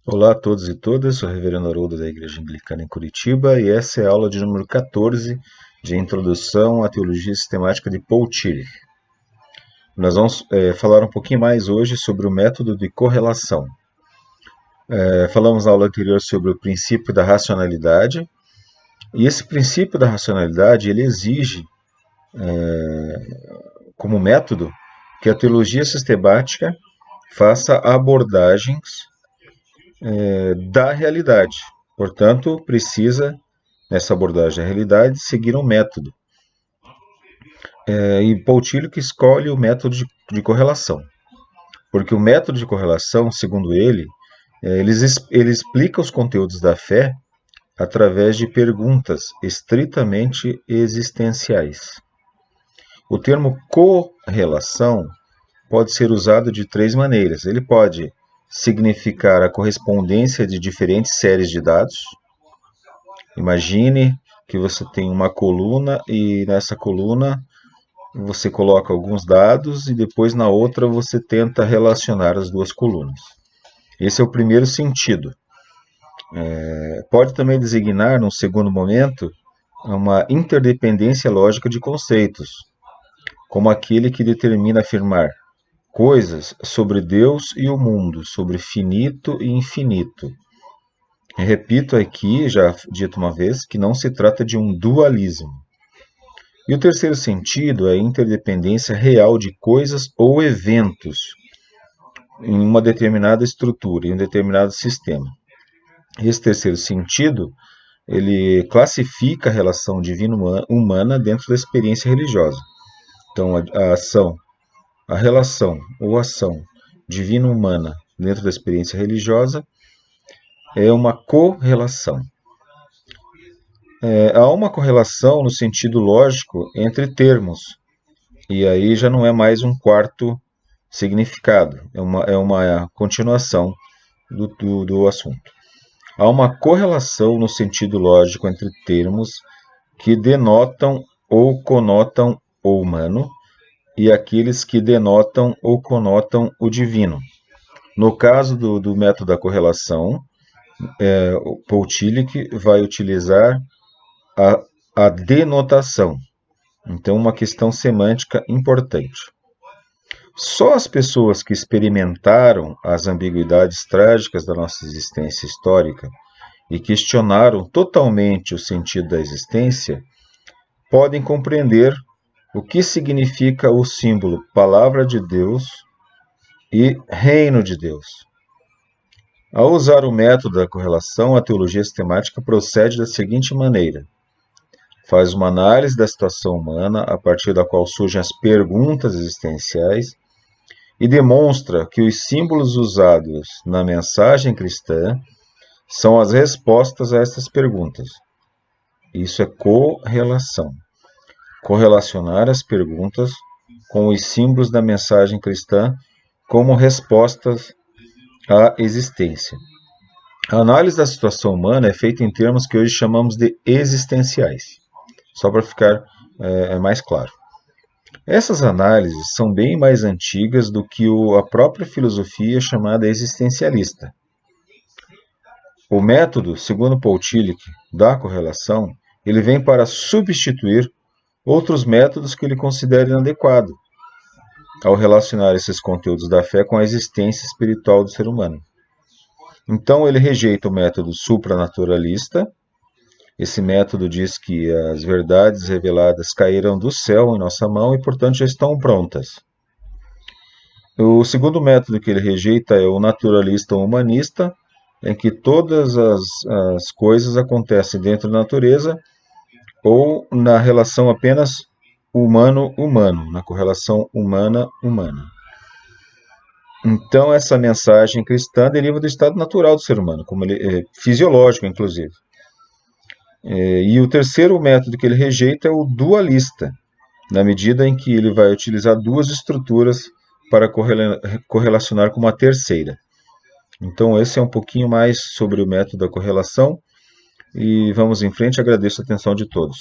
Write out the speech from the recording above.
Olá a todos e todas, sou o Reverendo Haroldo da Igreja Anglicana em Curitiba e essa é a aula de número 14 de Introdução à Teologia Sistemática de Paul Tillich. Nós vamos falar um pouquinho mais hoje sobre o método de correlação. Falamos na aula anterior sobre o princípio da racionalidade e esse princípio da racionalidade ele exige como método que a teologia sistemática faça abordagens da realidade. Portanto, precisa, nessa abordagem da realidade, seguir um método. E Paul Tillich escolhe o método de correlação, porque o método de correlação, segundo ele, ele explica os conteúdos da fé através de perguntas estritamente existenciais. O termo correlação pode ser usado de três maneiras. Ele pode significar a correspondência de diferentes séries de dados. Imagine que você tem uma coluna e nessa coluna você coloca alguns dados e depois na outra você tenta relacionar as duas colunas. Esse é o primeiro sentido. Pode também designar, num segundo momento, uma interdependência lógica de conceitos, como aquele que determina afirmar coisas sobre Deus e o mundo, sobre finito e infinito. Repito aqui, já dito uma vez, que não se trata de um dualismo. E o terceiro sentido é a interdependência real de coisas ou eventos em uma determinada estrutura, em um determinado sistema. Esse terceiro sentido, ele classifica a relação divino-humana dentro da experiência religiosa. Então, a relação ou ação divino-humana dentro da experiência religiosa é uma correlação. Há uma correlação no sentido lógico entre termos, e aí já não é mais um quarto significado, é uma continuação do assunto. Há uma correlação no sentido lógico entre termos que denotam ou conotam o humano e aqueles que denotam ou conotam o divino. No caso do método da correlação, o Paul Tillich vai utilizar a denotação. Então, uma questão semântica importante. Só as pessoas que experimentaram as ambiguidades trágicas da nossa existência histórica e questionaram totalmente o sentido da existência podem compreender o que significa o símbolo Palavra de Deus e Reino de Deus. Ao usar o método da correlação, a teologia sistemática procede da seguinte maneira: faz uma análise da situação humana a partir da qual surgem as perguntas existenciais e demonstra que os símbolos usados na mensagem cristã são as respostas a essas perguntas. Isso é correlação. Correlacionar as perguntas com os símbolos da mensagem cristã como respostas à existência. A análise da situação humana é feita em termos que hoje chamamos de existenciais, só para ficar mais claro. Essas análises são bem mais antigas do que a própria filosofia chamada existencialista. O método, segundo Paul Tillich, da correlação, ele vem para substituir outros métodos que ele considera inadequado ao relacionar esses conteúdos da fé com a existência espiritual do ser humano. Então, ele rejeita o método supranaturalista. Esse método diz que as verdades reveladas caíram do céu em nossa mão e, portanto, já estão prontas. O segundo método que ele rejeita é o naturalista humanista, em que todas as coisas acontecem dentro da natureza ou na relação apenas humano-humano, na correlação humana-humana. Então, essa mensagem cristã deriva do estado natural do ser humano, como fisiológico, inclusive. E o terceiro método que ele rejeita é o dualista, na medida em que ele vai utilizar duas estruturas para correlacionar com uma terceira. Então, esse é um pouquinho mais sobre o método da correlação. E vamos em frente. Agradeço a atenção de todos.